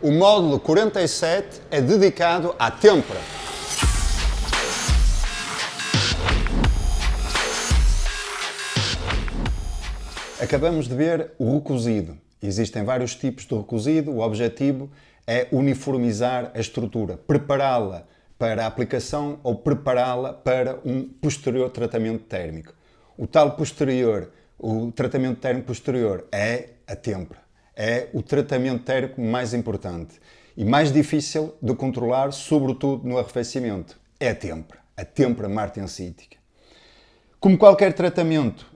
O módulo 47 é dedicado à têmpera. Acabamos de ver o recozido. Existem vários tipos de recozido. O objetivo é uniformizar a estrutura, prepará-la para a aplicação ou prepará-la para um posterior tratamento térmico. O tal posterior, o tratamento térmico posterior é a têmpera. É o tratamento térmico mais importante e mais difícil de controlar, sobretudo no arrefecimento. É a têmpera martensítica. Como qualquer tratamento,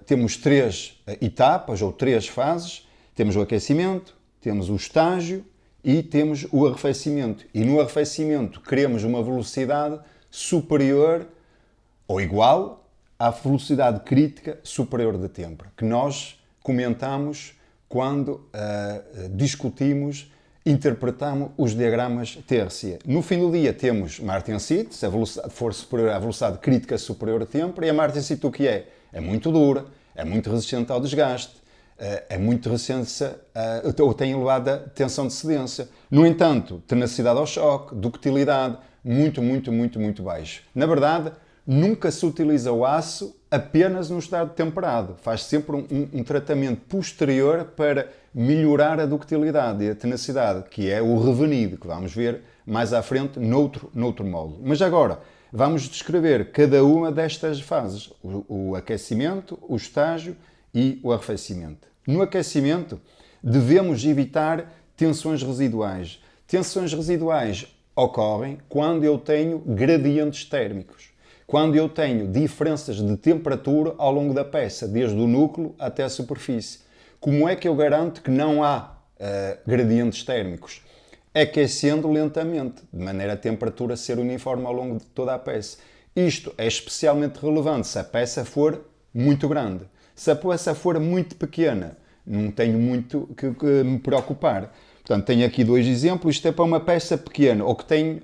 temos três etapas ou três fases. Temos o aquecimento, temos o estágio e temos o arrefecimento. E no arrefecimento queremos uma velocidade superior ou igual à velocidade crítica superior da têmpera, que nós comentamos quando discutimos, interpretamos os diagramas TRC. No fim do dia temos martensite, se a velocidade for superior à velocidade crítica superior à têmpera, e a martensite o que é? É muito dura, é muito resistente ao desgaste, é muito resistente ou tem elevada tensão de cedência. No entanto, tenacidade ao choque, ductilidade, muito baixo. Na verdade, nunca se utiliza o aço apenas no estado temperado. Faz sempre um tratamento posterior para melhorar a ductilidade e a tenacidade, que é o revenido, que vamos ver mais à frente noutro módulo. Mas agora, vamos descrever cada uma destas fases, o aquecimento, o estágio e o arrefecimento. No aquecimento, devemos evitar tensões residuais. Tensões residuais ocorrem quando eu tenho gradientes térmicos, quando eu tenho diferenças de temperatura ao longo da peça, desde o núcleo até a superfície. Como é que eu garanto que não há gradientes térmicos? Aquecendo lentamente, de maneira a temperatura ser uniforme ao longo de toda a peça. Isto é especialmente relevante se a peça for muito grande. Se a peça for muito pequena, não tenho muito que me preocupar. Portanto, tenho aqui dois exemplos. Isto é para uma peça pequena ou que tem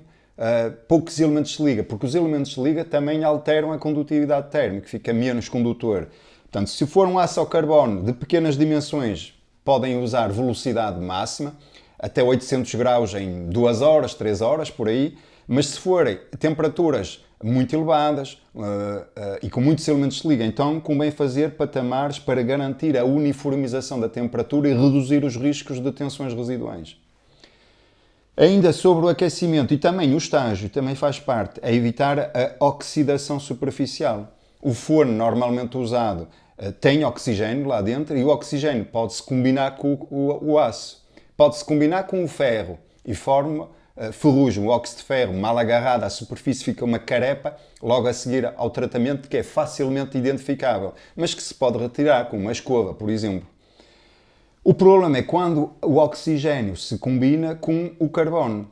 poucos elementos de liga, porque os elementos de liga também alteram a condutividade térmica, fica menos condutor. Portanto, se for um aço ao carbono de pequenas dimensões, podem usar velocidade máxima, até 800 graus em 2 horas, 3 horas, por aí. Mas se forem temperaturas muito elevadas e com muitos elementos de liga, então convém fazer patamares para garantir a uniformização da temperatura e reduzir os riscos de tensões residuais. Ainda sobre o aquecimento e também o estágio, também faz parte, é evitar a oxidação superficial. O forno normalmente usado tem oxigênio lá dentro e o oxigênio pode-se combinar com o aço, pode-se combinar com o ferro e forma ferrugem. O óxido de ferro mal agarrado à superfície fica uma carepa logo a seguir ao tratamento, que é facilmente identificável, mas que se pode retirar com uma escova, por exemplo. O problema é quando o oxigênio se combina com o carbono.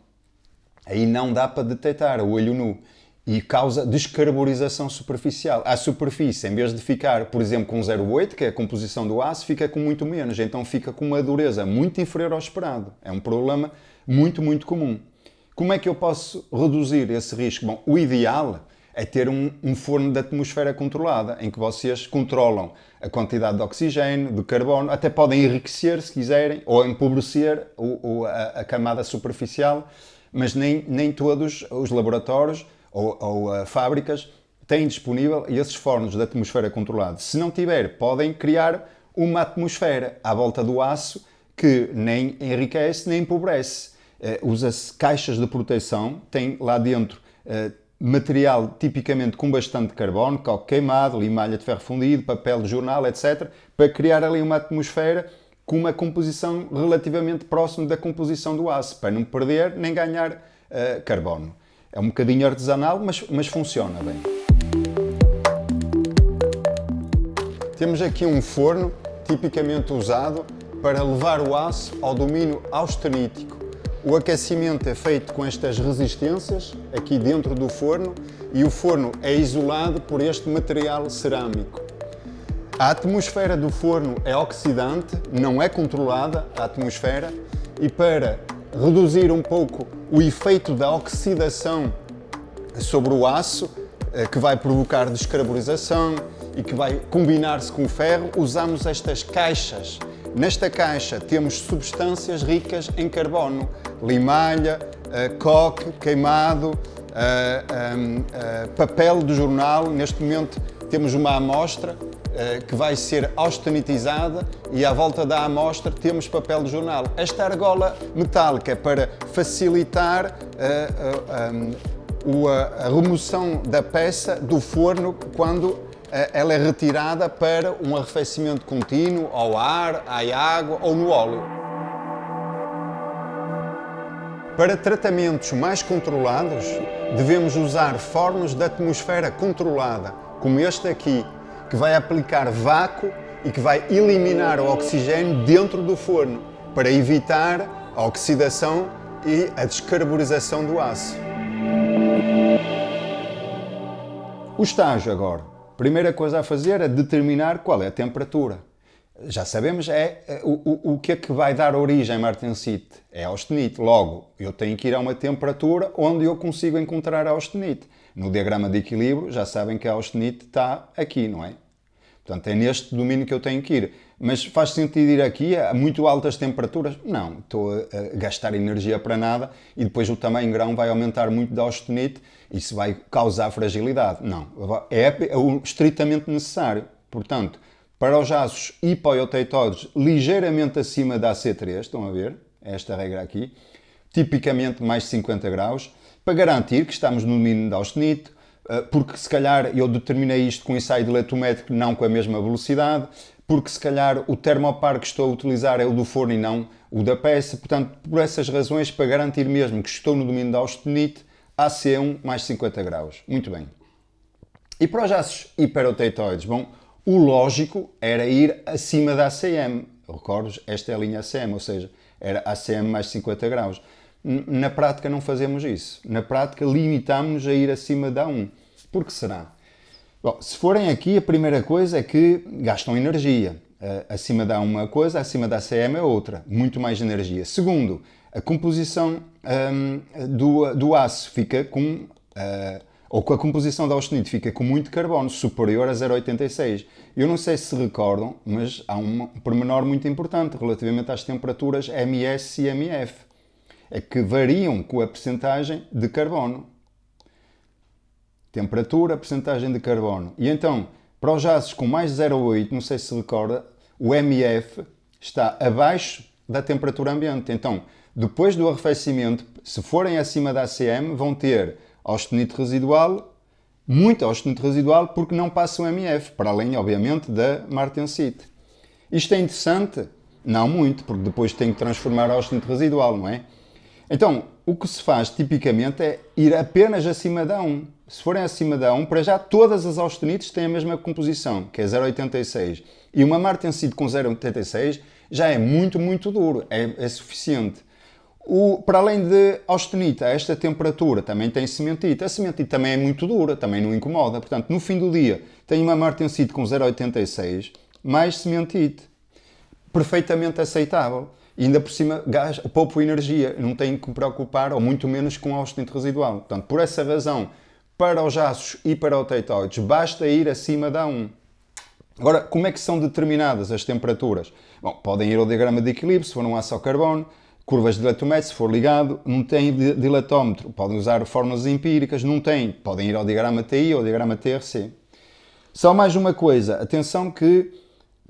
Aí não dá para detectar a olho nu e causa descarburização superficial. A superfície, em vez de ficar, por exemplo, com 0,8, que é a composição do aço, fica com muito menos. Então fica com uma dureza muito inferior ao esperado. É um problema muito comum. Como é que eu posso reduzir esse risco? Bom, o ideal é ter um forno de atmosfera controlada, em que vocês controlam a quantidade de oxigênio, de carbono, até podem enriquecer, se quiserem, ou empobrecer a camada superficial, mas nem todos os laboratórios ou fábricas têm disponível esses fornos de atmosfera controlada. Se não tiver, podem criar uma atmosfera à volta do aço que nem enriquece nem empobrece. Usa-se caixas de proteção, tem lá dentro material tipicamente com bastante carbono, coque queimado, limalha de ferro fundido, papel de jornal, etc., para criar ali uma atmosfera com uma composição relativamente próxima da composição do aço, para não perder nem ganhar carbono. É um bocadinho artesanal, mas funciona bem. Temos aqui um forno tipicamente usado para levar o aço ao domínio austenítico. O aquecimento é feito com estas resistências aqui dentro do forno e o forno é isolado por este material cerâmico. A atmosfera do forno é oxidante, não é controlada a atmosfera, e para reduzir um pouco o efeito da oxidação sobre o aço, que vai provocar descarburização e que vai combinar-se com o ferro, usamos estas caixas Nesta caixa temos substâncias ricas em carbono, limalha, coque queimado, papel de jornal. Neste momento temos uma amostra que vai ser austenitizada e à volta da amostra temos papel de jornal. Esta argola metálica é para facilitar a remoção da peça do forno quando ela é retirada para um arrefecimento contínuo ao ar, à água ou no óleo. Para tratamentos mais controlados, devemos usar fornos de atmosfera controlada, como este aqui, que vai aplicar vácuo e que vai eliminar o oxigênio dentro do forno, para evitar a oxidação e a descarburização do aço. O estágio agora. Primeira coisa a fazer é determinar qual é a temperatura. Já sabemos o que é que vai dar origem à martensite. É a austenite. Logo, eu tenho que ir a uma temperatura onde eu consigo encontrar a austenite. No diagrama de equilíbrio, já sabem que a austenite está aqui, não é? Portanto, é neste domínio que eu tenho que ir. Mas faz sentido ir aqui a muito altas temperaturas? Não, estou a gastar energia para nada e depois o tamanho grão vai aumentar muito da austenite e isso vai causar fragilidade. Não, é o estritamente necessário. Portanto, para os aços hipoioteitoides ligeiramente acima da AC3, estão a ver? Esta regra aqui, tipicamente mais de 50 graus, para garantir que estamos no domínio da austenite, porque se calhar eu determinei isto com ensaio dilatométrico, não com a mesma velocidade, porque se calhar o termopar que estou a utilizar é o do forno e não o da peça. Portanto, por essas razões, para garantir mesmo que estou no domínio da austenite, AC1 mais 50 graus. Muito bem. E para os aços hiperoteitoides, bom, o lógico era ir acima da ACM. Recordo, esta é a linha ACM, ou seja, era ACM mais 50 graus. Na prática não fazemos isso. Na prática limitamos-nos a ir acima da A1. Por que será? Bom, se forem aqui, a primeira coisa é que gastam energia. Acima da A1 uma coisa, acima da ACM é outra. Muito mais energia. Segundo, a composição do aço fica com... ou com a composição da austenite fica com muito carbono, superior a 0,86. Eu não sei se recordam, mas há um pormenor muito importante relativamente às temperaturas MS e MF. É que variam com a percentagem de carbono. Temperatura, percentagem de carbono. E então, para os aços com mais de 0,8, não sei se recorda, o MF está abaixo da temperatura ambiente. Então, depois do arrefecimento, se forem acima da ACM, vão ter austenite residual, muita austenite residual, porque não passam MF, para além, obviamente, da martensite. Isto é interessante? Não muito, porque depois tem que transformar a austenite residual, não é? Então, o que se faz tipicamente é ir apenas acima da 1. Se forem acima da 1, para já todas as austenites têm a mesma composição, que é 0,86. E uma martensite com 0,86 já é muito, muito duro, é suficiente. Para além de austenite, a esta temperatura também tem cementite. A cementite também é muito dura, também não incomoda. Portanto, no fim do dia, tem uma martensite com 0,86 mais cementite. Perfeitamente aceitável. E ainda por cima, poupo energia. Não tem que me preocupar, ou muito menos, com a austenite residual. Portanto, por essa razão, para os aços hiperoteitoides, basta ir acima da 1. Agora, como é que são determinadas as temperaturas? Bom, podem ir ao diagrama de equilíbrio, se for um aço ao carbono, curvas de dilatométrio, se for ligado, não tem dilatómetro, podem usar fórmulas empíricas, não tem, podem ir ao diagrama TI ou ao diagrama TRC. Só mais uma coisa, atenção que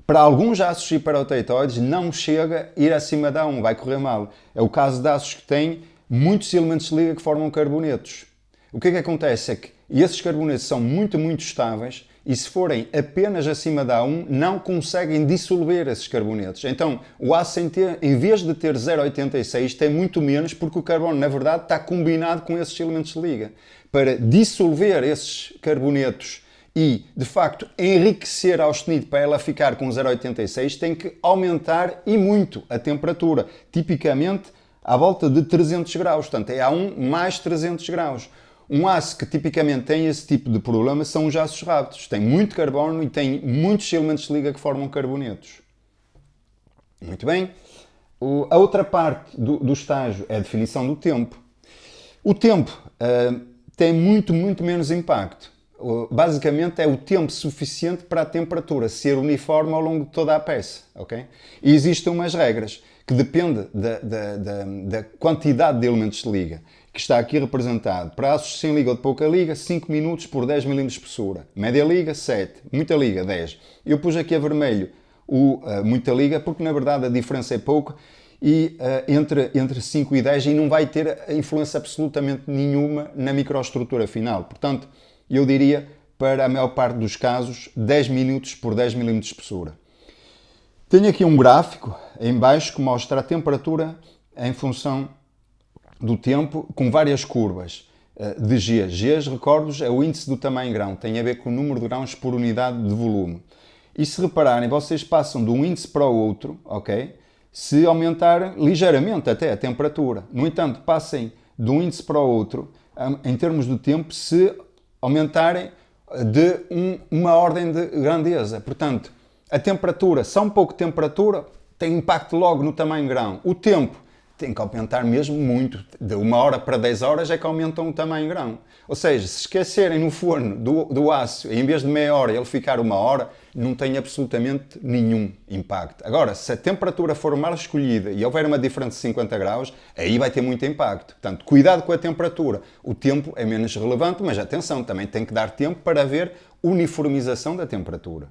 para alguns aços hiperoteitoides não chega a ir acima da 1, vai correr mal. É o caso de aços que têm muitos elementos de liga que formam carbonetos. O que é que acontece é que esses carbonetos são muito, muito estáveis e se forem apenas acima da 1 não conseguem dissolver esses carbonetos. Então o aço em vez de ter 0,86 tem muito menos porque o carbono na verdade está combinado com esses elementos de liga. Para dissolver esses carbonetos e de facto enriquecer a austenite para ela ficar com 0,86 tem que aumentar e muito a temperatura. Tipicamente à volta de 300 graus. Portanto é A1 mais 300 graus. Um aço que tipicamente tem esse tipo de problema são os aços rápidos. Tem muito carbono e tem muitos elementos de liga que formam carbonetos. Muito bem. A outra parte do estágio é a definição do tempo. O tempo tem muito, muito menos impacto. basicamente é o tempo suficiente para a temperatura ser uniforme ao longo de toda a peça. Okay? E existem umas regras que dependem da quantidade de elementos de liga, que está aqui representado. Para aços sem liga ou de pouca liga, 5 minutos por 10 mm de espessura. Média liga, 7. Muita liga, 10. Eu pus aqui a vermelho o muita liga, porque na verdade a diferença é pouca, e entre 5 e 10 e não vai ter influência absolutamente nenhuma na microestrutura final. Portanto, eu diria, para a maior parte dos casos, 10 minutos por 10 mm de espessura. Tenho aqui um gráfico em baixo que mostra a temperatura em função do tempo, com várias curvas de G. G, recordo-vos, é o índice do tamanho grão, tem a ver com o número de grãos por unidade de volume. E se repararem, vocês passam de um índice para o outro, ok? Se aumentarem ligeiramente até a temperatura. No entanto, passem de um índice para o outro, em termos de tempo, se aumentarem de uma ordem de grandeza. Portanto, a temperatura, se há um pouco de temperatura, tem impacto logo no tamanho grão. O tempo tem que aumentar mesmo muito. De 1 hora para 10 horas é que aumentam o tamanho grão. Ou seja, se esquecerem no forno do aço, em vez de meia hora ele ficar 1 hora, não tem absolutamente nenhum impacto. Agora, se a temperatura for mal escolhida e houver uma diferença de 50 graus, aí vai ter muito impacto. Portanto, cuidado com a temperatura. O tempo é menos relevante, mas atenção, também tem que dar tempo para haver uniformização da temperatura.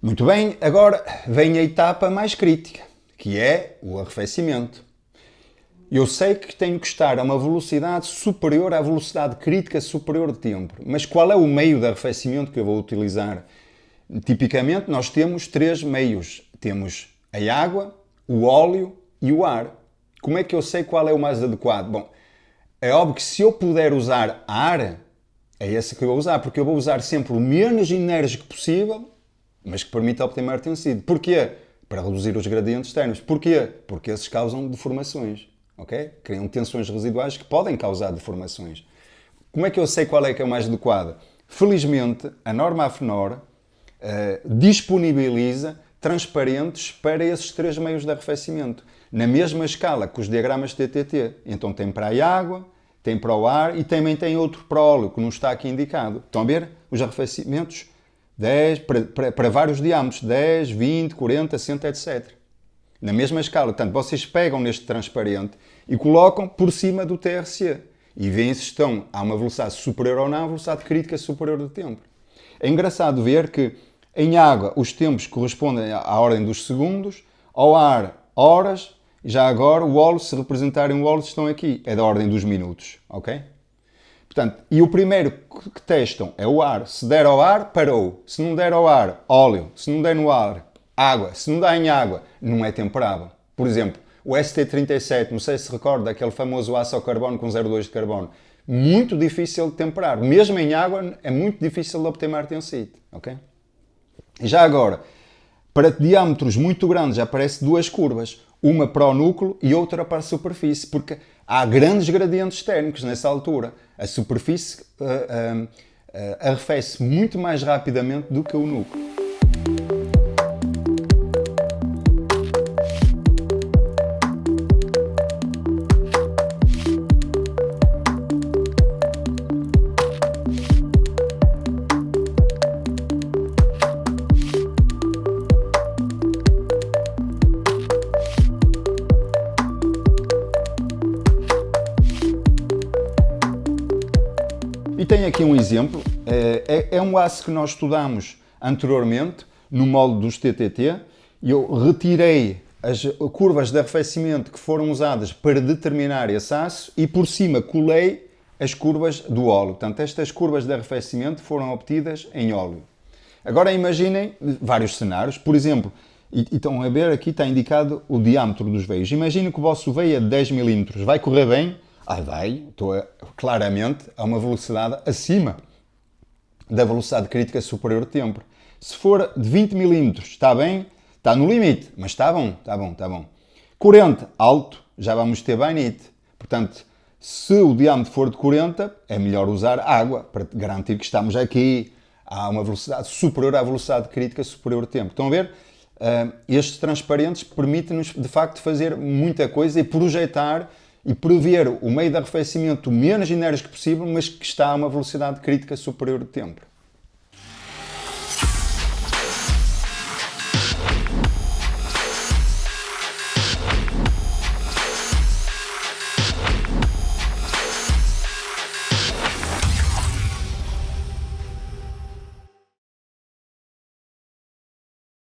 Muito bem, agora vem a etapa mais crítica, que é o arrefecimento. Eu sei que tenho que estar a uma velocidade superior à velocidade crítica superior de tempo, mas qual é o meio de arrefecimento que eu vou utilizar? Tipicamente nós temos 3 meios. Temos a água, o óleo e o ar. Como é que eu sei qual é o mais adequado? Bom, é óbvio que se eu puder usar ar, é esse que eu vou usar, porque eu vou usar sempre o menos enérgico possível, mas que permita obter tecido. Porquê? Para reduzir os gradientes térmicos. Porquê? Porque esses causam deformações. Okay? Criam tensões residuais que podem causar deformações. Como é que eu sei qual é que é o mais adequado? Felizmente, a norma AFNOR disponibiliza transparentes para esses 3 meios de arrefecimento, na mesma escala que os diagramas TTT. Então tem para a água, tem para o ar e também tem outro para o óleo, que não está aqui indicado. Estão a ver? Os arrefecimentos 10, para vários diâmetros, 10, 20, 40, 100, etc. Na mesma escala. Portanto, vocês pegam neste transparente e colocam por cima do TRC e veem se estão a uma velocidade superior ou não à velocidade crítica superior do tempo. É engraçado ver que em água os tempos correspondem à ordem dos segundos, ao ar, horas, e já agora o óleo, se representarem o óleo, estão aqui, é da ordem dos minutos, ok? Portanto, e o primeiro que testam é o ar. Se der ao ar, parou. Se não der ao ar, óleo. Se não der no ar, água. Se não dá em água, não é temperável. Por exemplo, o ST37, não sei se recorda, aquele famoso aço ao carbono com 0,2 de carbono. Muito difícil de temperar. Mesmo em água, é muito difícil de obter martensite. Ok? E já agora, para diâmetros muito grandes, aparecem 2 curvas. Uma para o núcleo e outra para a superfície, porque há grandes gradientes térmicos nessa altura. A superfície arrefece muito mais rapidamente do que o núcleo. E tenho aqui um exemplo, é um aço que nós estudamos anteriormente, no molde dos TTT, e eu retirei as curvas de arrefecimento que foram usadas para determinar esse aço e por cima colei as curvas do óleo. Portanto, estas curvas de arrefecimento foram obtidas em óleo. Agora imaginem vários cenários, por exemplo, e estão a ver aqui está indicado o diâmetro dos veios. Imaginem que o vosso veio é de 10 mm, vai correr bem? Vai, estou claramente a uma velocidade acima da velocidade crítica superior de tempo. Se for de 20 mm, está bem, está no limite, mas está bom, está bom, está bom. 40, alto, já vamos ter bainite. Portanto, se o diâmetro for de 40, é melhor usar água, para garantir que estamos aqui a uma velocidade superior à velocidade crítica superior de tempo. Estão a ver? Estes transparentes permitem-nos, de facto, fazer muita coisa e projetar e prever o meio de arrefecimento o menos enérgico possível, mas que está a uma velocidade crítica superior de tempo.